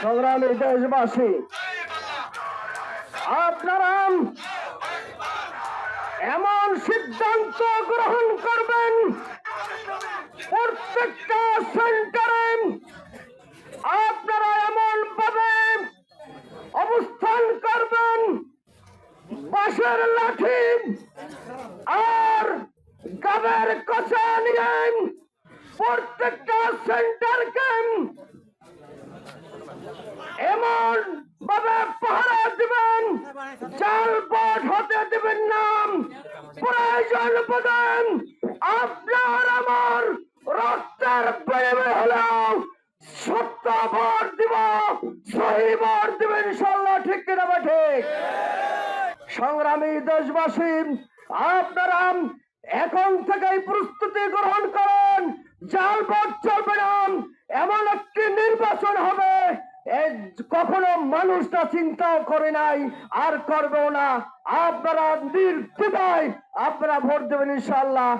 সংগ্রামী দেশবাসী, আপনারা এমন সিদ্ধান্ত গ্রহণ করবেন, প্রত্যেকটা সেন্টারে আপনারা এমন ভাবে অবস্থান করবেন, বাঁশের লাঠি আর গাবের কচা নিয়ে প্রত্যেকটা সেন্টারকে এমন ভাবে পাহারা দিবেন, জাল বট হতে দিবেন না। প্রয়োজন বোধেন আপনার আমার রক্তের বিনিময়ে হলেও সত্য ভর দিব, সহি ভর দিবেন ইনশাল্লাহ। ঠিক কিনা ঠিক? সংগ্রামী দেশবাসী, আপনারা এখন থেকেই প্রস্তুতি গ্রহণ করেন। জাল ভোট চলবে না, এমন একটি নির্বাচন হবে কখনো মানুষটা চিন্তাও করে নাই আর করবেও না। আপনারা নির্দ্বিধায় আপনারা ভোট দেবেন ইনশাল্লাহ।